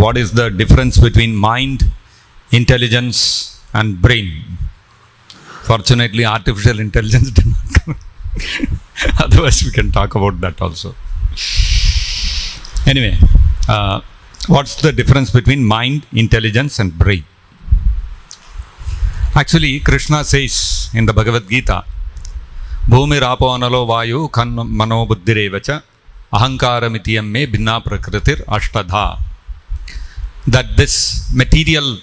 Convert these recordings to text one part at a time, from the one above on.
what is the difference between mind, intelligence and brain. Fortunately, artificial intelligence did not come. Otherwise, we can talk about that also. Anyway, what's the difference between mind, intelligence and brain? Actually, Krishna says in the Bhagavad Gita, Bhumi rapo analo vayu kan mano buddhirevacha ahankaramitiam me bhinna prakritir ashtadha. That this material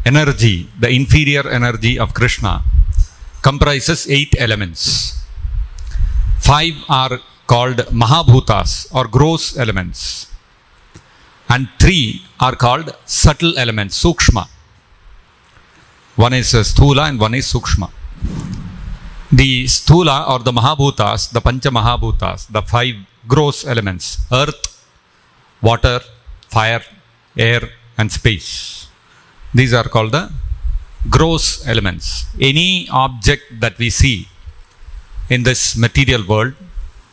energy, the inferior energy of Krishna, comprises 8 elements. 5 are called Mahabhutas or gross elements, and 3 are called subtle elements, Sukshma. One is Sthula and one is Sukshma. The Sthula or the Mahabhutas, the Pancha Mahabhutas, the 5 gross elements, earth, water, fire, air and space. These are called the gross elements. Any object that we see in this material world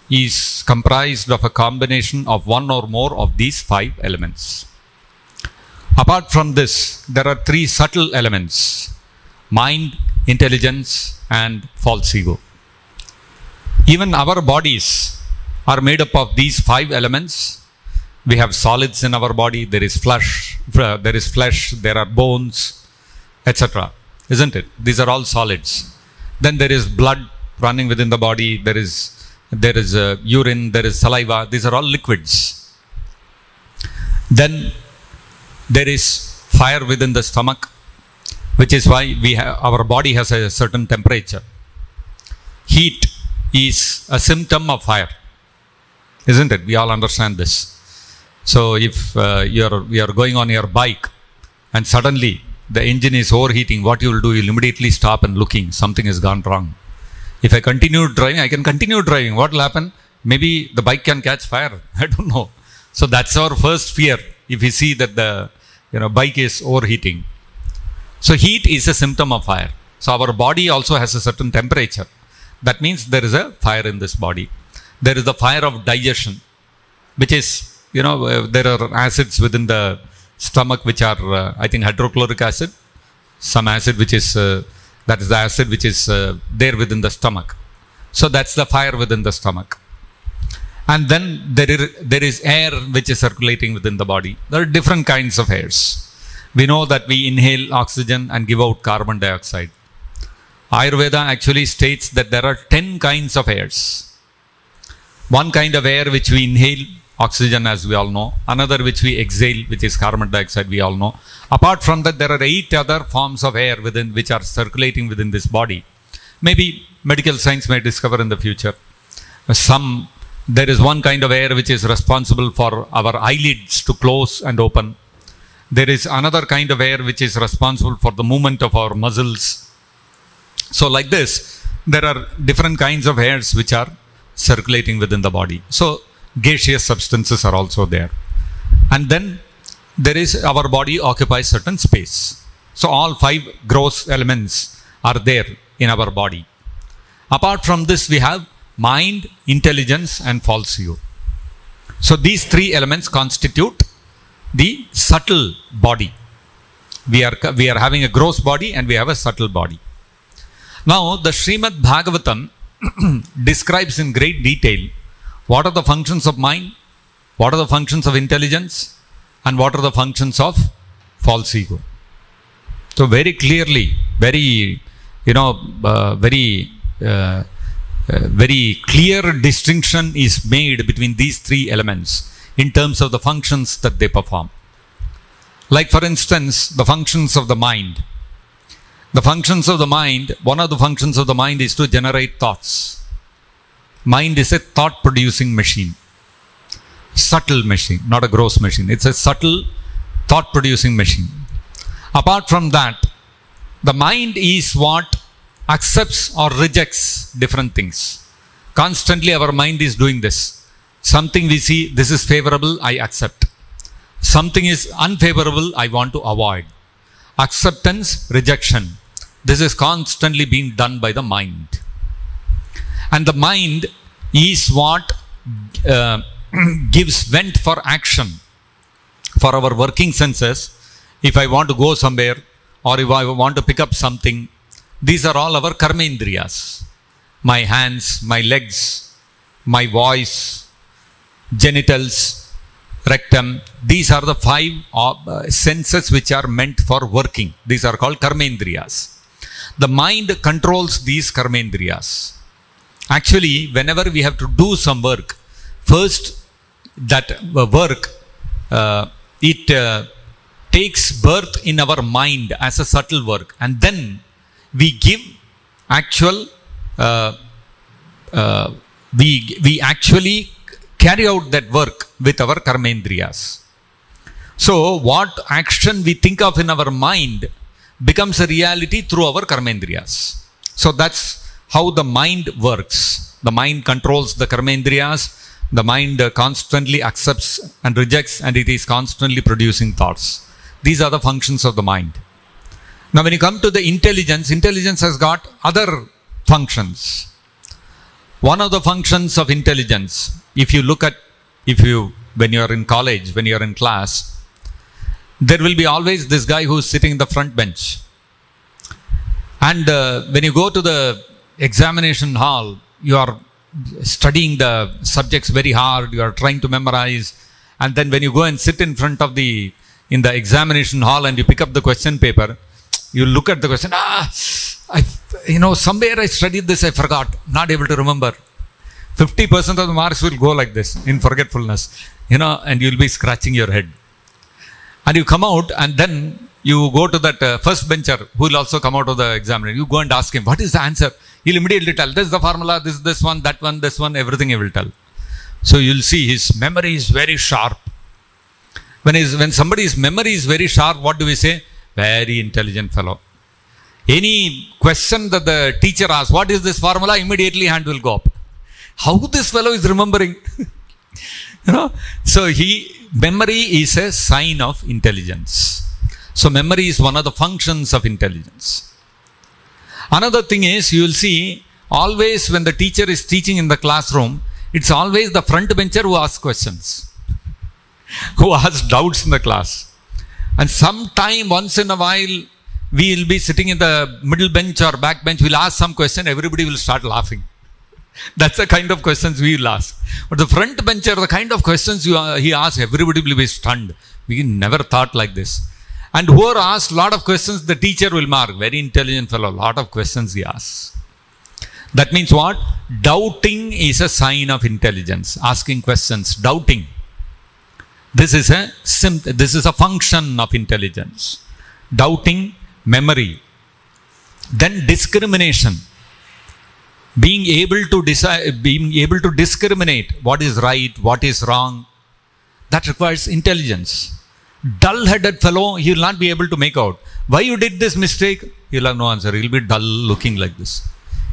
is comprised of a combination of one or more of these 5 elements. Apart from this, there are 3 subtle elements: mind, intelligence and false ego. Even our bodies are made up of these 5 elements. We have solids in our body. There is flesh, there are bones, etc. Isn't it? These are all solids. Then there is blood running within the body. There is urine, there is saliva. These are all liquids. Then there is fire within the stomach, which is why our body has a certain temperature. Heat is a symptom of fire. Isn't it? We all understand this. So if you are going on your bike and suddenly the engine is overheating, what you will do? You'll immediately stop and looking, something has gone wrong. If I continue driving, I can continue driving. What will happen? Maybe the bike can catch fire. I don't know. So that's our first fear if we see that the bike is overheating. So heat is a symptom of fire. So our body also has a certain temperature. That means there is a fire in this body. There is the fire of digestion, which is, there are acids within the stomach which are, I think, hydrochloric acid. Some acid which is, that is the acid which is there within the stomach. So that's the fire within the stomach. And then there is air which is circulating within the body. There are different kinds of airs. We know that we inhale oxygen and give out carbon dioxide. Ayurveda actually states that there are 10 kinds of airs. One kind of air which we inhale, oxygen, as we all know. Another which we exhale, which is carbon dioxide, we all know. Apart from that, there are 8 other forms of air which are circulating within this body. Maybe medical science may discover in the future. There is one kind of air which is responsible for our eyelids to close and open. There is another kind of air which is responsible for the movement of our muscles. So like this, there are different kinds of airs which are circulating within the body. So gaseous substances are also there. And then there is, our body occupies certain space. So all 5 gross elements are there in our body. Apart from this, we have mind, intelligence and false ego. So these 3 elements constitute the subtle body. We are having a gross body and we have a subtle body. Now the Srimad Bhagavatam describes in great detail what are the functions of mind, what are the functions of intelligence, and what are the functions of false ego. So very clearly, very clear distinction is made between these 3 elements in terms of the functions that they perform. Like for instance, the functions of the mind. The functions of the mind, one of the functions of the mind is to generate thoughts. Mind is a thought-producing machine. Subtle machine, not a gross machine. It's a subtle thought-producing machine. Apart from that, the mind is what accepts or rejects different things. Constantly our mind is doing this. Something we see, this is favorable, I accept. Something is unfavorable, I want to avoid. Acceptance, rejection. This is constantly being done by the mind. And the mind is what gives vent for action. For our working senses, if I want to go somewhere or if I want to pick up something, these are all our karmendriyas. My hands, my legs, my voice, genitals, rectum. These are the 5 senses which are meant for working. These are called karmendriyas. The mind controls these karmendriyas. Actually, whenever we have to do some work, first that work, it takes birth in our mind as a subtle work, and then we give actual, we actually carry out that work with our karmendriyas. So, what action we think of in our mind becomes a reality through our karmendriyas. So, that's how the mind works. The mind controls the karmendriyas. The mind constantly accepts and rejects, and it is constantly producing thoughts. These are the functions of the mind. Now, when you come to the intelligence, intelligence has got other functions. One of the functions of intelligence, if you look at, when you are in college, when you are in class, there will be always this guy who is sitting in the front bench. And when you go to the examination hall, you are studying the subjects very hard, you are trying to memorize, and then when you go and sit in front of in the examination hall and you pick up the question paper, you look at the question, somewhere I studied this, I forgot, not able to remember. 50% of the marks will go like this, in forgetfulness, and you'll be scratching your head. And you come out, and then you go to that first bencher who will also come out of the examiner. You go and ask him, what is the answer? He'll immediately tell, this is the formula, this one, that one, this one, everything he will tell. So you'll see his memory is very sharp. When somebody's memory is very sharp, what do we say? Very intelligent fellow. Any question that the teacher asks, what is this formula? Immediately hand will go up. How this fellow is remembering? So memory is a sign of intelligence. So memory is one of the functions of intelligence. Another thing is, you will see, always when the teacher is teaching in the classroom, it's always the front bencher who asks questions, who asks doubts in the class. And sometime, once in a while, we will be sitting in the middle bench or back bench, we'll ask some question, everybody will start laughing. That's the kind of questions we will ask. But the front bencher, the kind of questions he asks, everybody will be stunned. We never thought like this. And whoever asks a lot of questions, the teacher will mark. Very intelligent fellow, a lot of questions he asks. That means what? Doubting is a sign of intelligence. Asking questions, doubting. This is a function of intelligence. Doubting, memory. Then discrimination. Being able to discriminate what is right, what is wrong. That requires intelligence. Dull-headed fellow, he will not be able to make out. Why you did this mistake? He will have no answer. He will be dull looking like this.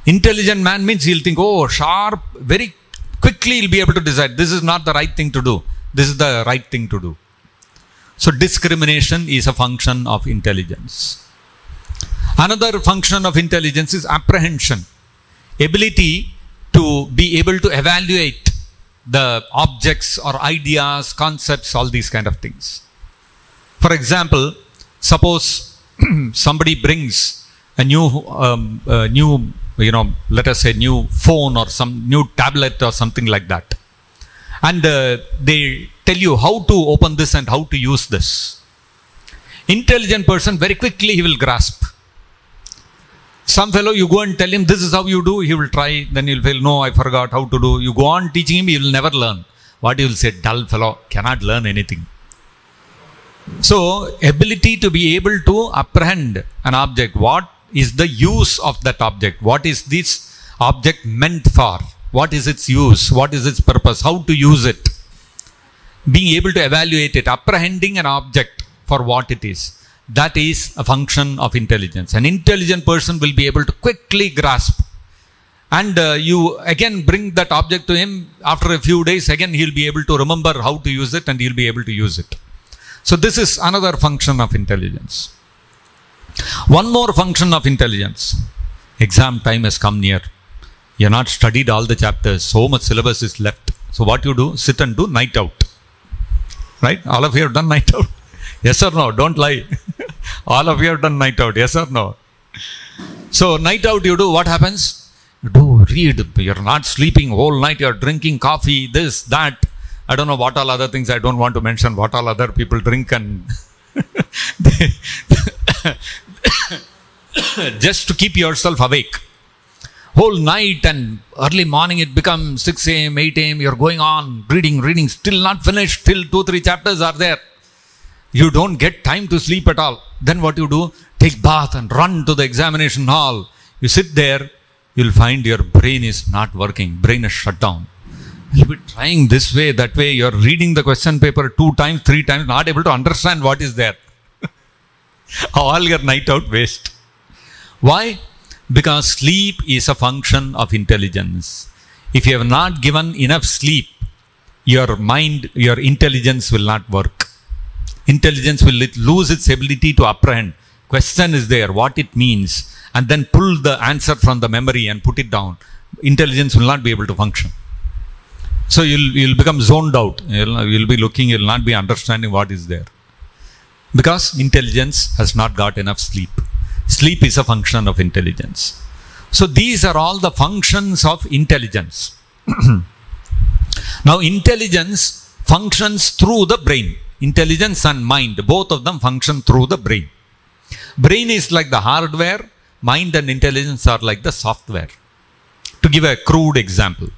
Intelligent man means he will think, oh, sharp, very quickly he will be able to decide. This is not the right thing to do. This is the right thing to do. So discrimination is a function of intelligence. Another function of intelligence is apprehension. Ability to be able to evaluate the objects or ideas, concepts, all these kind of things. For example, suppose somebody brings a new, let us say new phone or some new tablet or something like that. And they tell you how to open this and how to use this. Intelligent person, very quickly he will grasp. Some fellow, you go and tell him this is how you do, he will try, then he will fail, no, I forgot how to do. You go on teaching him, he will never learn. What he will say, dull fellow, cannot learn anything. So, ability to be able to apprehend an object. What is the use of that object? What is this object meant for? What is its use? What is its purpose? How to use it? Being able to evaluate it, apprehending an object for what it is. That is a function of intelligence. An intelligent person will be able to quickly grasp. And you again bring that object to him, after a few days, again he will be able to remember how to use it and he will be able to use it. So this is another function of intelligence. One more function of intelligence. Exam time has come near. You have not studied all the chapters. So much syllabus is left. So what you do? Sit and do night out. Right? All of you have done night out. Yes or no? Don't lie. All of you have done night out. Yes or no? So night out you do, what happens? You do read. You're not sleeping whole night. You're drinking coffee, this, that. I don't know what all other things. I don't want to mention what all other people drink and just to keep yourself awake. Whole night and early morning it becomes 6 a.m., 8 a.m. You're going on, reading, still not finished, till 2-3 chapters are there. You don't get time to sleep at all. Then what you do? Take bath and run to the examination hall. You sit there, you'll find your brain is not working. Brain is shut down. You'll be trying this way, that way. You're reading the question paper 2 times, 3 times, not able to understand what is there. All your night out waste. Why? Because sleep is a function of intelligence. If you have not given enough sleep, your mind, your intelligence will not work. Intelligence will lose its ability to apprehend. Question is there, what it means, and then pull the answer from the memory and put it down. Intelligence will not be able to function. So you'll become zoned out. You'll be looking, you'll not be understanding what is there. Because intelligence has not got enough sleep. Sleep is a function of intelligence. So these are all the functions of intelligence. Now intelligence functions through the brain. Intelligence and mind, both of them function through the brain. Brain is like the hardware, mind and intelligence are like the software. To give a crude example.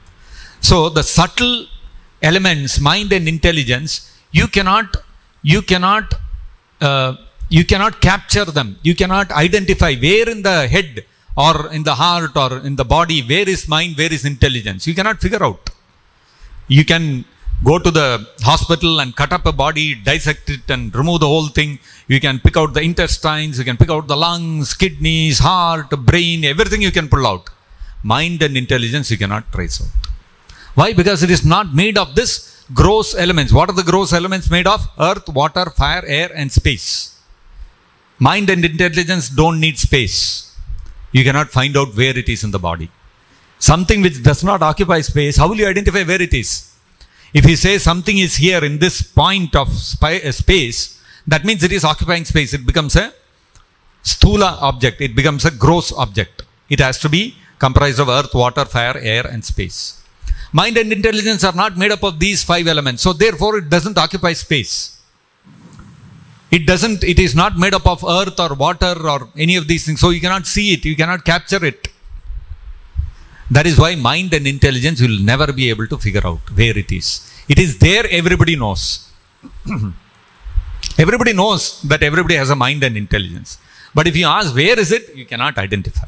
So the subtle elements, mind and intelligence, you cannot capture them. You cannot identify where in the head or in the heart or in the body, where is mind, where is intelligence. You cannot figure out. You can go to the hospital and cut up a body, dissect it and remove the whole thing. You can pick out the intestines, you can pick out the lungs, kidneys, heart, brain, everything you can pull out. Mind and intelligence you cannot trace out. Why? Because it is not made of this gross elements. What are the gross elements made of? Earth, water, fire, air and space. Mind and intelligence don't need space. You cannot find out where it is in the body. Something which does not occupy space, how will you identify where it is? If you say something is here in this point of space, that means it is occupying space. It becomes a sthula object. It becomes a gross object. It has to be comprised of earth, water, fire, air and space. Mind and intelligence are not made up of these 5 elements. So therefore it doesn't occupy space. It is not made up of earth or water or any of these things. So you cannot see it. You cannot capture it. That is why mind and intelligence will never be able to figure out where it is. It is there, everybody knows. Everybody knows that everybody has a mind and intelligence. But if you ask where is it, you cannot identify.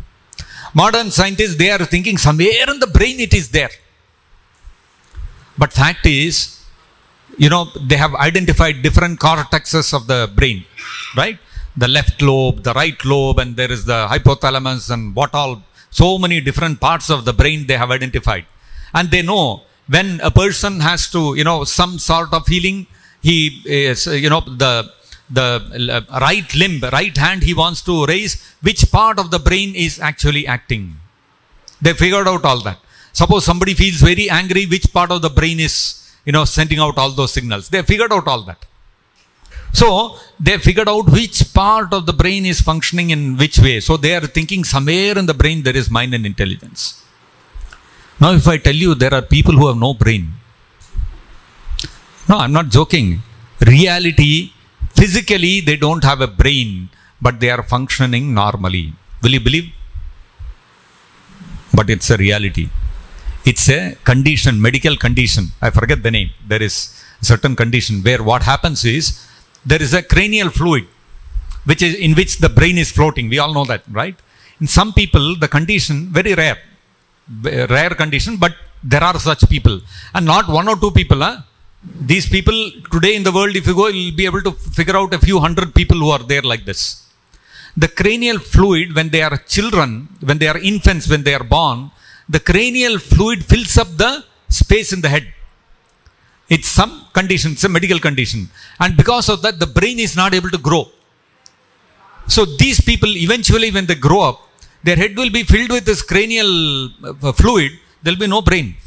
Modern scientists, they are thinking somewhere in the brain it is there. But fact is, they have identified different cortexes of the brain, right? The left lobe, the right lobe, and there is the hypothalamus and what all. So many different parts of the brain they have identified. And they know when a person has to, some sort of feeling, he is, the right limb, right hand he wants to raise, which part of the brain is actually acting. They figured out all that. Suppose somebody feels very angry, which part of the brain is, sending out all those signals. They figured out all that. So they figured out which part of the brain is functioning in which way. So they are thinking somewhere in the brain there is mind and intelligence. Now if I tell you there are people who have no brain. No, I'm not joking. Reality, physically they don't have a brain, but they are functioning normally. Will you believe? But it's a reality. It's a condition, medical condition. I forget the name. There is a certain condition where what happens is, there is a cranial fluid in which the brain is floating. We all know that, right? In some people, the condition, very rare condition, but there are such people. And not 1 or 2 people. These people, today in the world, if you go, you'll be able to figure out a few hundred people who are there like this. The cranial fluid, when they are children, when they are infants, when they are born, the cranial fluid fills up the space in the head. It's some condition, it's a medical condition. And because of that, the brain is not able to grow. So these people, eventually when they grow up, their head will be filled with this cranial fluid. There will be no brain.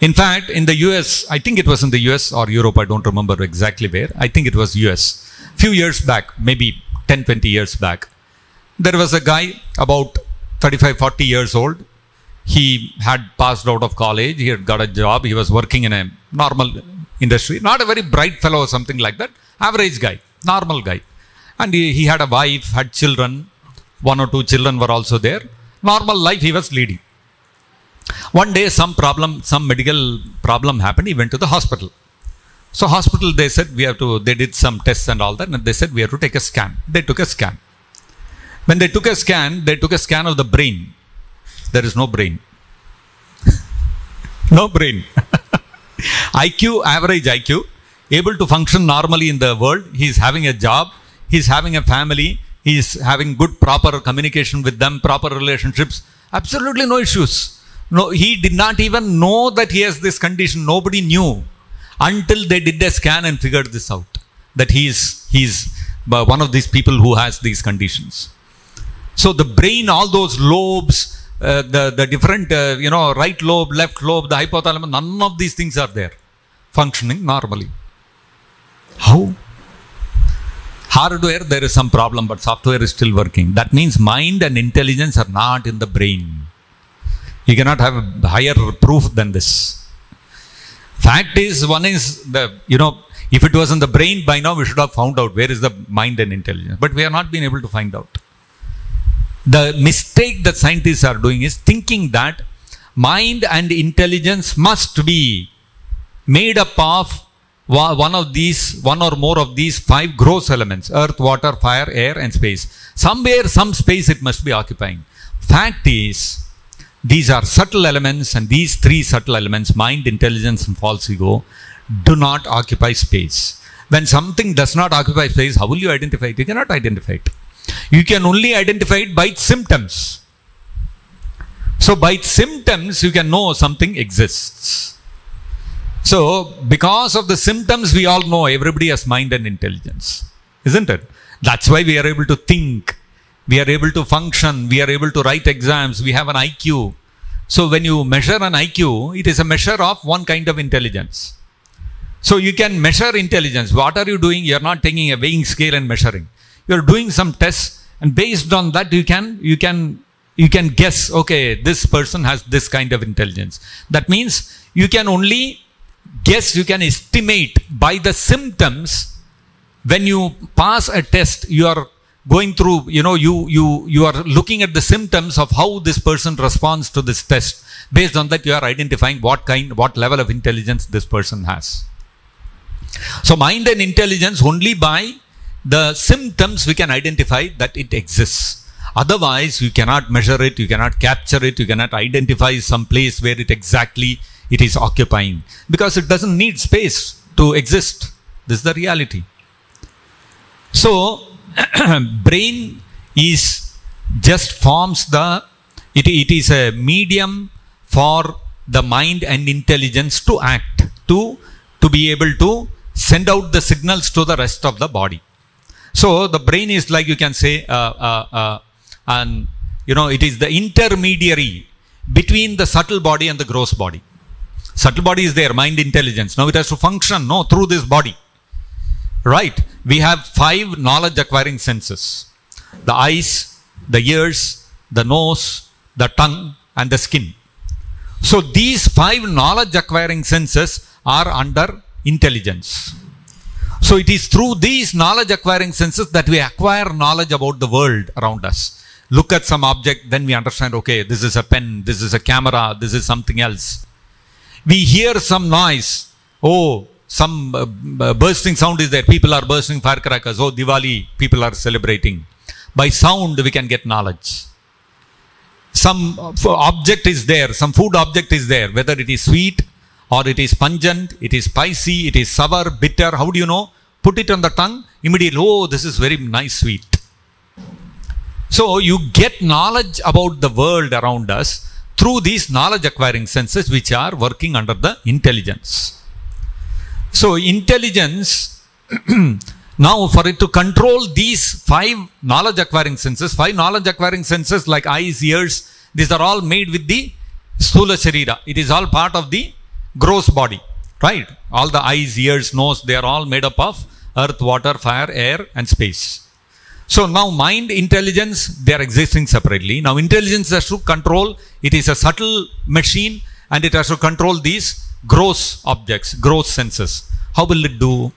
In fact, in the US, I think it was in the US or Europe, I don't remember exactly where. I think it was US. Few years back, maybe 10, 20 years back, there was a guy about 35, 40 years old. He had passed out of college. He had got a job. He was working in a normal industry. Not a very bright fellow or something like that. Average guy, normal guy. And he had a wife, had children. 1 or 2 children were also there. Normal life he was leading. One day some medical problem happened. He went to the hospital. So hospital, they said they did some tests and all that, and they said we have to take a scan. They took a scan. When they took a scan of the brain. There is no brain. No brain. IQ, average IQ, able to function normally in the world. He is having a job. He is having a family. He is having good, proper communication with them, proper relationships. Absolutely no issues. No, he did not even know that he has this condition. Nobody knew until they did a scan and figured this out. That he is one of these people who has these conditions. So the brain, all those lobes, the different, right lobe, left lobe, the hypothalamus, none of these things are there, functioning normally. How? Hardware, there is some problem, but software is still working. That means mind and intelligence are not in the brain. You cannot have a higher proof than this. Fact is, one is if it was in the brain, by now we should have found out where is the mind and intelligence. But we have not been able to find out. The mistake that scientists are doing is thinking that mind and intelligence must be made up of one or more of these 5 gross elements: earth, water, fire, air, and space. Somewhere, some space it must be occupying. Fact is, these are subtle elements, and these 3 subtle elements, mind, intelligence, and false ego, do not occupy space. When something does not occupy space, how will you identify it? You cannot identify it. You can only identify it by its symptoms. So by its symptoms, you can know something exists. So because of the symptoms, we all know everybody has mind and intelligence. Isn't it? That's why we are able to think. We are able to function. We are able to write exams. We have an IQ. So when you measure an IQ, it is a measure of one kind of intelligence. So you can measure intelligence. What are you doing? You are not taking a weighing scale and measuring. You are doing some tests, and based on that you can guess, okay, this person has this kind of intelligence. That means you can only guess, you can estimate by the symptoms. When you pass a test, you are going through, you are looking at the symptoms of how this person responds to this test. Based on that, you are identifying what level of intelligence this person has. So mind and intelligence, only by the symptoms we can identify that it exists. Otherwise, you cannot measure it, you cannot capture it, you cannot identify some place where it is occupying. Because it doesn't need space to exist. This is the reality. So, brain is just forms it is a medium for the mind and intelligence to act, to be able to send out the signals to the rest of the body. So the brain is like, you can say, it is the intermediary between the subtle body and the gross body. Subtle body is there, mind, intelligence. Now it has to function, through this body. Right? We have 5 knowledge acquiring senses: the eyes, the ears, the nose, the tongue, and the skin. So these 5 knowledge acquiring senses are under intelligence. So it is through these knowledge acquiring senses that we acquire knowledge about the world around us. Look at some object, then we understand, okay, this is a pen, this is a camera, this is something else. We hear some noise. Oh, some bursting sound is there. People are bursting firecrackers. Oh, Diwali, people are celebrating. By sound, we can get knowledge. Some object is there, some food object is there, whether it is sweet or it is pungent, it is spicy, it is sour, bitter. How do you know? Put it on the tongue, immediately, oh, this is very nice sweet. So you get knowledge about the world around us through these knowledge acquiring senses, which are working under the intelligence. So intelligence, now for it to control these 5 knowledge acquiring senses, 5 knowledge acquiring senses like eyes, ears, these are all made with the Sthula Sharira. It is all part of the gross body, right? All the eyes, ears, nose, they are all made up of earth, water, fire, air and space. So now mind, intelligence, they are existing separately. Now intelligence has to control, it is a subtle machine and it has to control these gross objects, gross senses. How will it do?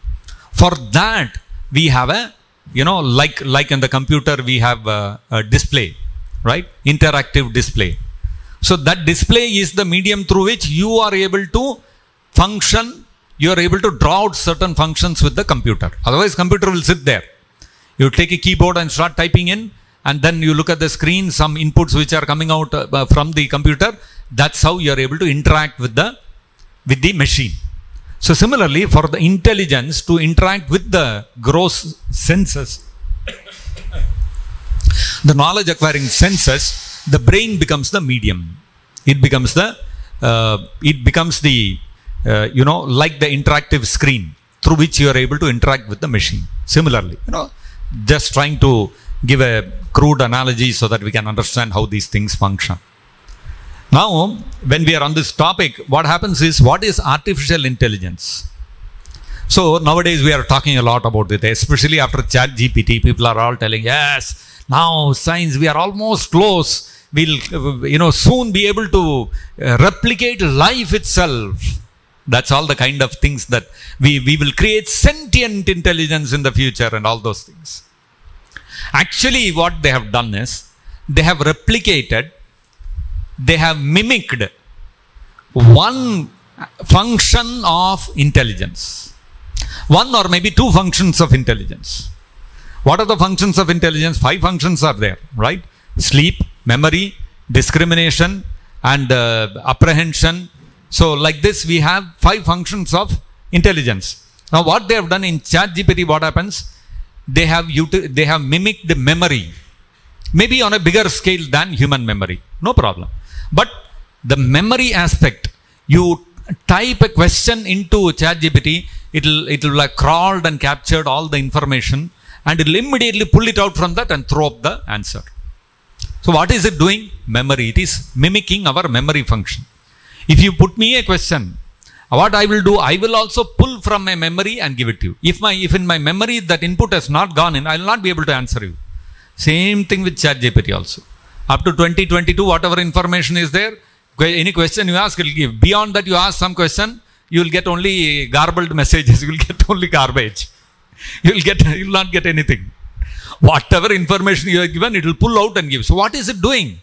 For that, we have a, like in the computer, we have a display, right? Interactive display. So that display is the medium through which you are able to function, you are able to draw out certain functions with the computer. Otherwise, computer will sit there. You take a keyboard and start typing in, and then you look at the screen, some inputs which are coming out from the computer. That's how you are able to interact with the machine. So similarly, for the intelligence to interact with the gross senses, the knowledge acquiring senses, the brain becomes the medium. It becomes the, like the interactive screen through which you are able to interact with the machine. Similarly, just trying to give a crude analogy so that we can understand how these things function. Now, when we are on this topic, what happens is, what is artificial intelligence? So nowadays we are talking a lot about it, especially after ChatGPT. People are all telling, yes, now science, we are almost close. We'll, soon be able to replicate life itself. That's all the kind of things that we will create sentient intelligence in the future and all those things. Actually, what they have done is, they have replicated, they have mimicked one function of intelligence. One or maybe two functions of intelligence. What are the functions of intelligence? 5 functions are there, right? Sleep, memory, discrimination, and apprehension. So like this, we have 5 functions of intelligence. Now what they have done in ChatGPT, what happens? They have mimicked the memory, maybe on a bigger scale than human memory, no problem. But the memory aspect, you type a question into ChatGPT, it'll like crawled and captured all the information, and it'll immediately pull it out from that and throw up the answer. So what is it doing? Memory. It is mimicking our memory function. If you put me a question, what I will do, I will also pull from my memory and give it to you. If in my memory that input has not gone in, I will not be able to answer you. Same thing with ChatGPT also. Up to 2022, whatever information is there, any question you ask, it will give. Beyond that, you ask some question, you will get only garbled messages. You will get only garbage. You will not get anything. Whatever information you are given, it will pull out and give. So what is it doing?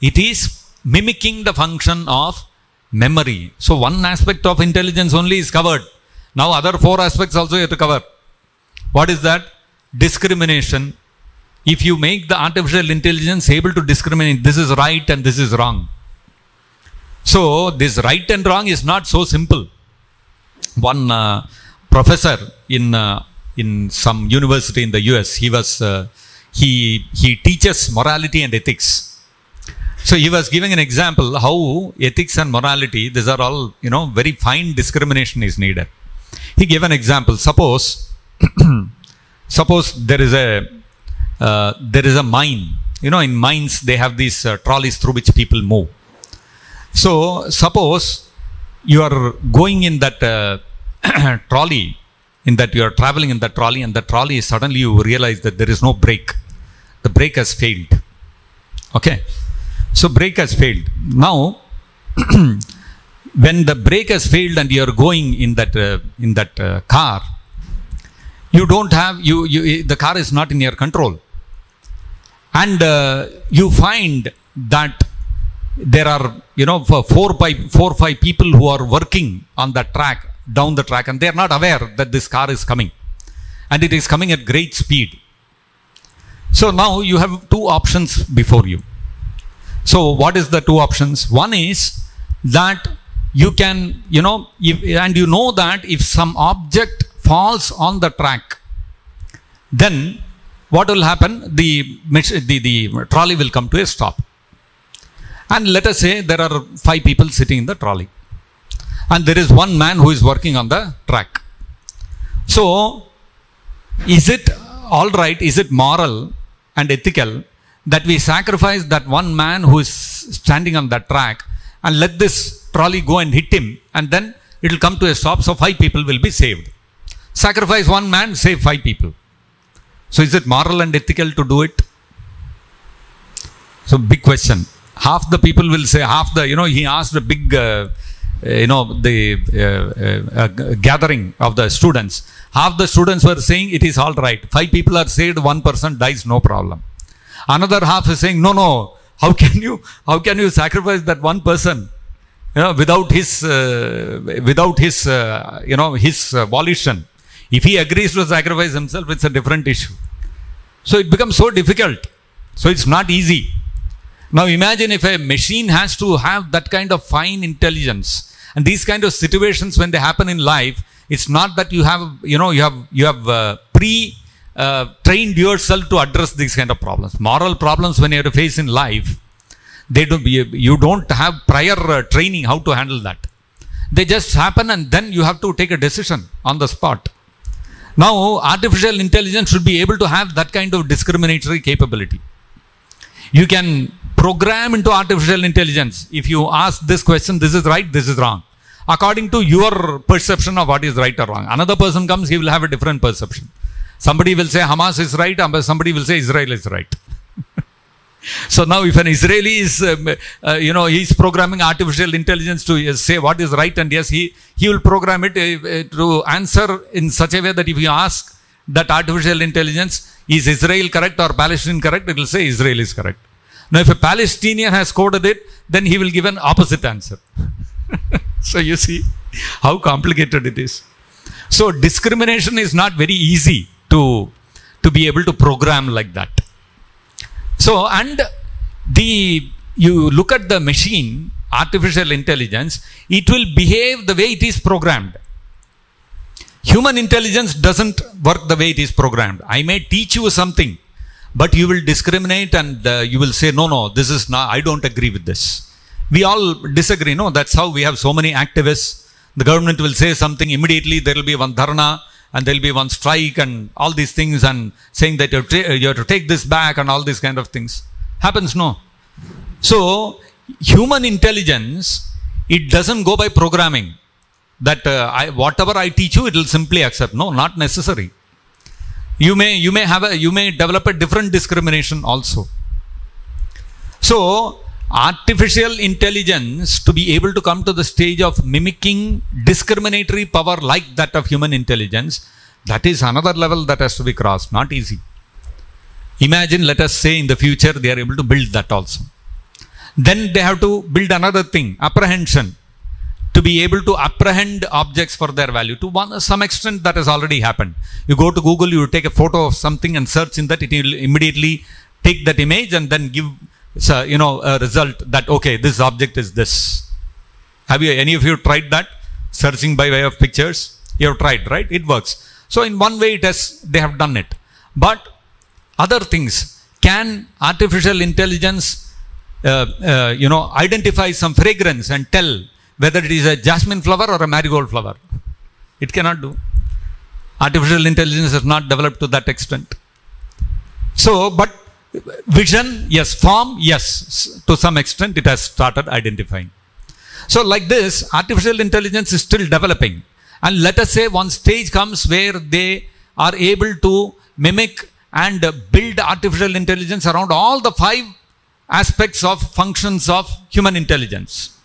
It is mimicking the function of memory. So one aspect of intelligence only is covered. Now other 4 aspects also you have to cover. What is that? Discrimination. If you make the artificial intelligence able to discriminate, this is right and this is wrong. So this right and wrong is not so simple. One professor in some university in the US, he teaches morality and ethics. So he was giving an example how ethics and morality, these are all, very fine discrimination is needed. He gave an example. Suppose there is a mine. In mines they have these trolleys through which people move. So suppose you are going in that trolley, in that you are traveling in that trolley, and the trolley suddenly you realize that there is no brake. The brake has failed. Okay. So brake has failed. Now, when the brake has failed and you are going in that car, you don't have the car is not in your control, and you find that there are 4 or 5 people who are working on that track, down the track, and they are not aware that this car is coming, and it is coming at great speed. So now you have 2 options before you. So what is the 2 options? One is that you can, that if some object falls on the track, then what will happen? The trolley will come to a stop. And let us say there are 5 people sitting in the trolley, and there is one man who is working on the track. So is it all right? Is it moral and ethical that we sacrifice that one man who is standing on that track and let this trolley go and hit him, and then it will come to a stop, so 5 people will be saved. Sacrifice one man, save 5 people. So is it moral and ethical to do it? So big question. Half the people will say, he asked a big, gathering of the students. Half the students were saying it is all right. 5 people are saved, 1 person dies, no problem. Another half is saying, no, how can you sacrifice that 1 person, without his volition? If he agrees to sacrifice himself, it's a different issue. So it becomes so difficult. So it's not easy. Now imagine if a machine has to have that kind of fine intelligence, and these kind of situations when they happen in life, it's not that you have trained yourself to address these kind of problems. Moral problems when you have to face in life, you don't have prior training how to handle that. They just happen, and then you have to take a decision on the spot. Now, artificial intelligence should be able to have that kind of discriminatory capability. You can program into artificial intelligence. If you ask this question, this is right, this is wrong, according to your perception of what is right or wrong. Another person comes, he will have a different perception. Somebody will say Hamas is right, somebody will say Israel is right. So now if an Israeli is, he's programming artificial intelligence to say what is right, and yes, he will program it to answer in such a way that if you ask that artificial intelligence, is Israel correct or Palestine correct, it will say Israel is correct. Now if a Palestinian has coded it, then he will give an opposite answer. So you see how complicated it is. So discrimination is not very easy to be able to program like that. So, and you look at the machine, artificial intelligence, it will behave the way it is programmed. Human intelligence doesn't work the way it is programmed. I may teach you something, but you will discriminate, and you will say, no, this is not, I don't agree with this. We all disagree. No, that's how we have so many activists. The government will say something, immediately there will be one dharna, and there will be one strike and all these things, and saying that you have to take this back and all these kind of things. Happens, no. So, human intelligence, it doesn't go by programming. That whatever I teach you, it will simply accept. No, not necessary. You may develop a different discrimination also. So, artificial intelligence, to be able to come to the stage of mimicking discriminatory power like that of human intelligence, that is another level that has to be crossed. Not easy. Imagine, let us say in the future they are able to build that also. Then they have to build another thing, apprehension, to be able to apprehend objects for their value. To some extent that has already happened. You go to Google, you take a photo of something and search in that, it will immediately take that image and then give a result that, okay, this object is this. Have any of you tried that? Searching by way of pictures? You have tried, right? It works. So in one way they have done it. But other things, can artificial intelligence identify some fragrance and tell whether it is a jasmine flower or a marigold flower? It cannot do. Artificial intelligence has not developed to that extent. So, but vision, yes. Form, yes. To some extent, it has started identifying. So, like this, artificial intelligence is still developing. And let us say one stage comes where they are able to mimic and build artificial intelligence around all the 5 aspects of functions of human intelligence.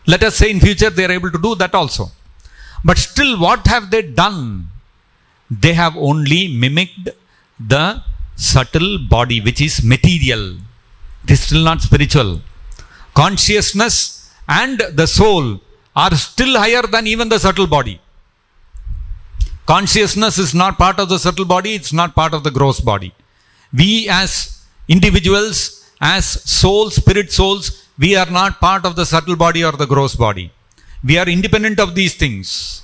Let us say in future they are able to do that also. But still, what have they done? They have only mimicked the subtle body, which is material. It is still not spiritual. Consciousness and the soul are still higher than even the subtle body. Consciousness is not part of the subtle body, it's not part of the gross body. We as individuals, as souls, spirit souls, we are not part of the subtle body or the gross body. We are independent of these things.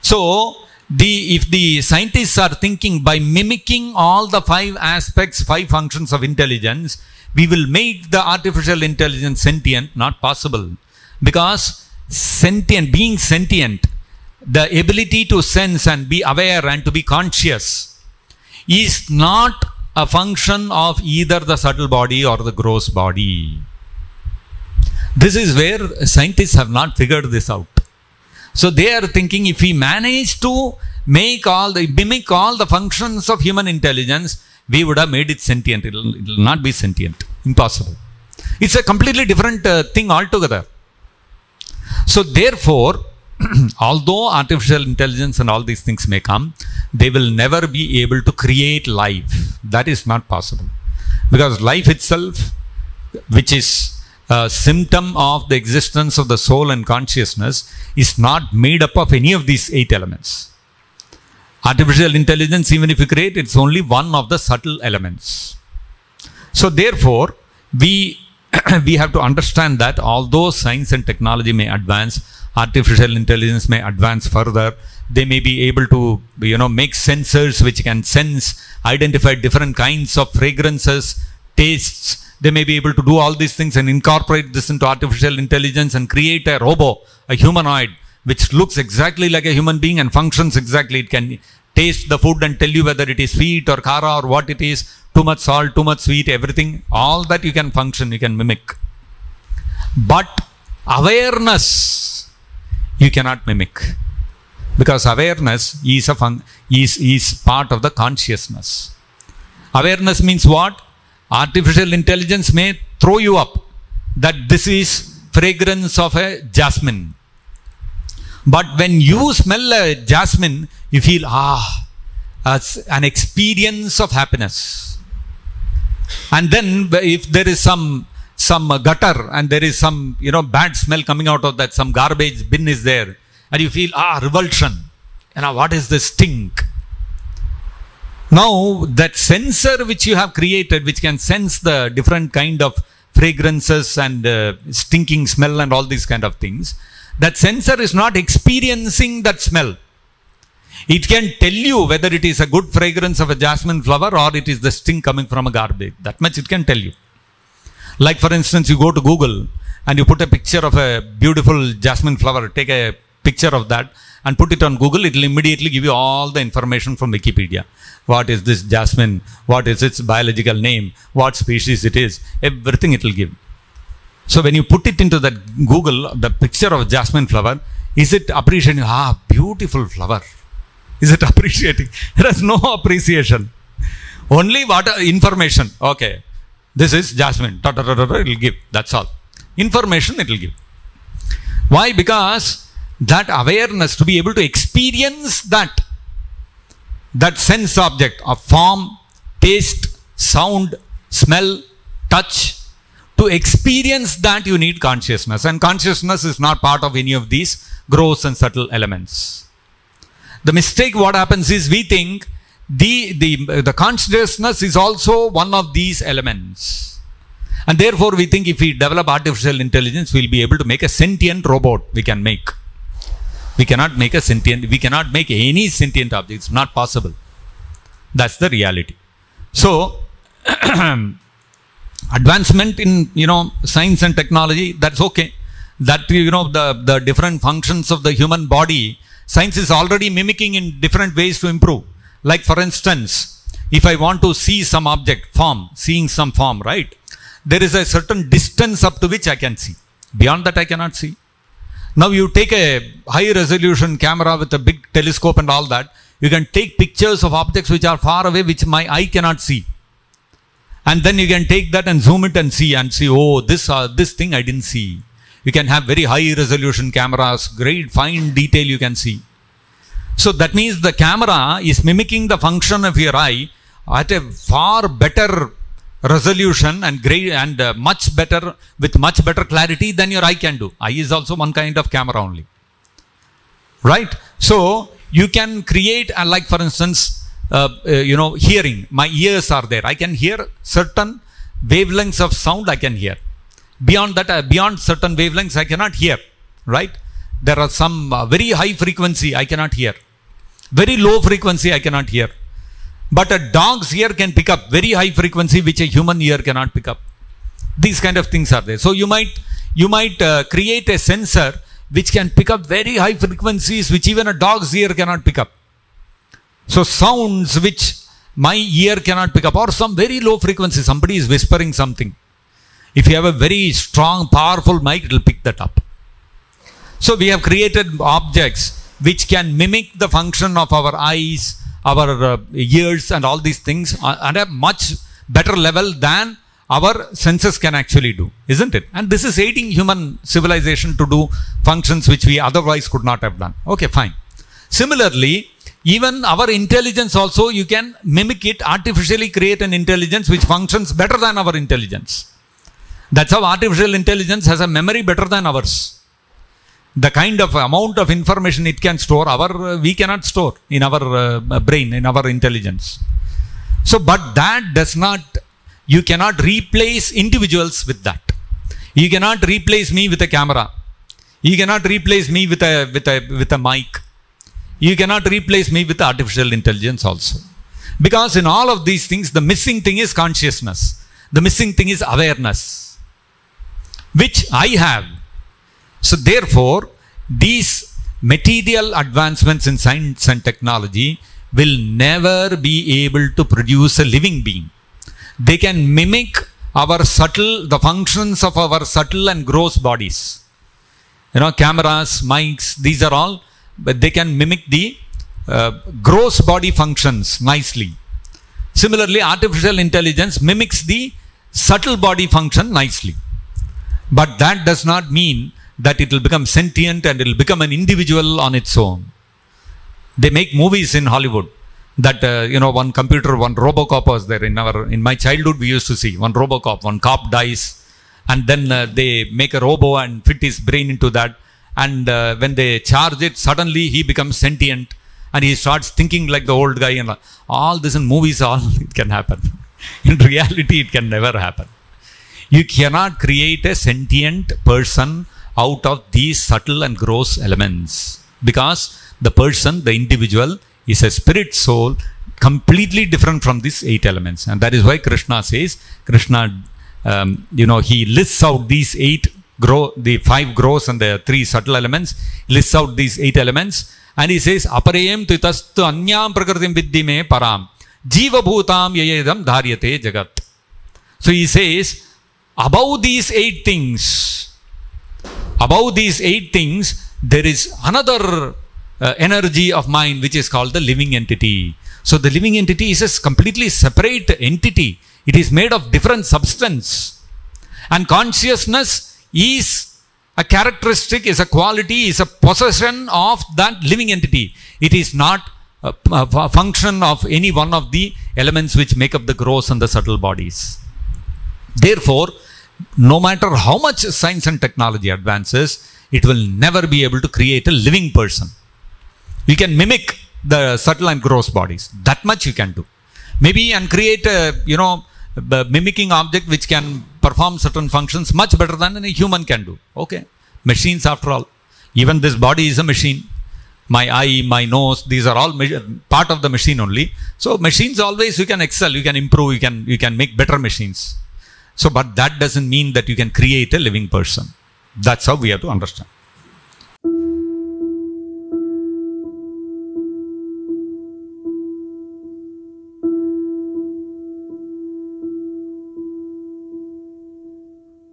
So, if the scientists are thinking by mimicking all the 5 aspects, 5 functions of intelligence, we will make the artificial intelligence sentient. Not possible. Because being sentient, the ability to sense and be aware and to be conscious is not a function of either the subtle body or the gross body. This is where scientists have not figured this out. So they are thinking, if we manage to mimic all the functions of human intelligence, we would have made it sentient. It will not be sentient. Impossible. It's a completely different thing altogether. So therefore, although artificial intelligence and all these things may come, they will never be able to create life. That is not possible. Because life itself, which is a symptom of the existence of the soul and consciousness, is not made up of any of these 8 elements. Artificial intelligence, even if you create, it's only one of the subtle elements. So therefore, we have to understand that although science and technology may advance, artificial intelligence may advance further, they may be able to, make sensors which can sense, identify different kinds of fragrances, tastes. They may be able to do all these things and incorporate this into artificial intelligence and create a robot, a humanoid, which looks exactly like a human being and functions exactly. It can taste the food and tell you whether it is sweet or kara or what it is, too much salt, too much sweet, everything. All that you can function, you can mimic. But awareness, you cannot mimic. Because awareness is part of the consciousness. Awareness means what? Artificial intelligence may throw you up that this is fragrance of a jasmine. But when you smell a jasmine, you feel, an experience of happiness. And then if there is some gutter and there is some, bad smell coming out of that, some garbage bin is there, and you feel, revulsion. What is this stink? Now, that sensor which you have created, which can sense the different kind of fragrances and stinking smell and all these kind of things, that sensor is not experiencing that smell. It can tell you whether it is a good fragrance of a jasmine flower or it is the stink coming from a garbage. That much it can tell you. Like for instance, you go to Google and you put a picture of a beautiful jasmine flower, take a picture of that and put it on Google, it will immediately give you all the information from Wikipedia. What is this jasmine? What is its biological name? What species it is? Everything it will give. So when you put it into that Google, the picture of jasmine flower, is it appreciating? Beautiful flower. Is it appreciating? There is no appreciation. Only what information. Okay, this is jasmine. It will give. That's all. Information it will give. Why? Because that awareness, to be able to experience that sense object of form, taste, sound, smell, touch, to experience that you need consciousness. And consciousness is not part of any of these gross and subtle elements. The mistake what happens is we think the consciousness is also one of these elements. And therefore we think if we develop artificial intelligence, we'll be able to make a sentient robot we can make. We cannot make any sentient object. It's not possible. That's the reality. So, advancement in, science and technology, that's okay. That, the different functions of the human body, science is already mimicking in different ways to improve. Like for instance, if I want to see some object, seeing some form, right? There is a certain distance up to which I can see. Beyond that I cannot see. Now you take a high resolution camera with a big telescope and all that, you can take pictures of objects which are far away, which my eye cannot see. And then you can take that and zoom it and see, oh, this thing I didn't see. You can have very high resolution cameras, great fine detail you can see. So that means the camera is mimicking the function of your eye at a far better resolution and great and much better, with much better clarity than your eye can do. Eye is also one kind of camera only, right? So you can create, like for instance, hearing. My ears are there. I can hear certain wavelengths of sound. I can hear. Beyond that, beyond certain wavelengths, I cannot hear. Right? There are some very high frequency I cannot hear. Very low frequency I cannot hear. But a dog's ear can pick up very high frequency which a human ear cannot pick up. These kind of things are there. So you might create a sensor which can pick up very high frequencies which even a dog's ear cannot pick up. So sounds which my ear cannot pick up, or some very low frequency, somebody is whispering something. If you have a very strong, powerful mic, it will pick that up. So we have created objects which can mimic the function of our eyes, our ears and all these things at a much better level than our senses can actually do, isn't it? And this is aiding human civilization to do functions which we otherwise could not have done. Okay, fine. Similarly, even our intelligence also, you can mimic it, artificially create an intelligence which functions better than our intelligence. That's how artificial intelligence has a memory better than ours. The kind of amount of information it can store, we cannot store in our brain, in our intelligence. So, but that does not, you cannot replace individuals with that. You cannot replace me with a camera. You cannot replace me with a mic. You cannot replace me with artificial intelligence also. Because in all of these things, the missing thing is consciousness. The missing thing is awareness, which I have. So therefore, these material advancements in science and technology will never be able to produce a living being. They can mimic the functions of our subtle and gross bodies. Cameras, mics, these are all, but they can mimic the gross body functions nicely. Similarly, artificial intelligence mimics the subtle body function nicely. But that does not mean that it will become sentient and it will become an individual on its own. They make movies in Hollywood that, one computer, one Robocop was there. In my childhood, we used to see one Robocop, one cop dies, and then they make a robo and fit his brain into that. And when they charge it, suddenly he becomes sentient and he starts thinking like the old guy. And all this in movies, it can happen. In reality, it can never happen. You cannot create a sentient person out of these subtle and gross elements, because the person, the individual, is a spirit soul completely different from these 8 elements. And that is why Krishna says, he lists out these the 5 gross and the 3 subtle elements, lists out these 8 elements, and he says, Aparayam titastu anyam prakritim viddhi me param jiva bhutam yayedam dharyate jagat. So he says, above these 8 things, there is another energy of mind which is called the living entity. So the living entity is a completely separate entity. It is made of different substance. And consciousness is a characteristic, is a quality, is a possession of that living entity. It is not a function of any one of the elements which make up the gross and the subtle bodies. Therefore, no matter how much science and technology advances, it will never be able to create a living person. You can mimic the subtle and gross bodies. That much you can do. Maybe and create a, mimicking object which can perform certain functions much better than a human can do. Okay. Machines after all. Even this body is a machine. My eye, my nose, these are all part of the machine only. So machines always, you can excel, you can improve, you can make better machines. So, but that doesn't mean that you can create a living person. That's how we have to understand.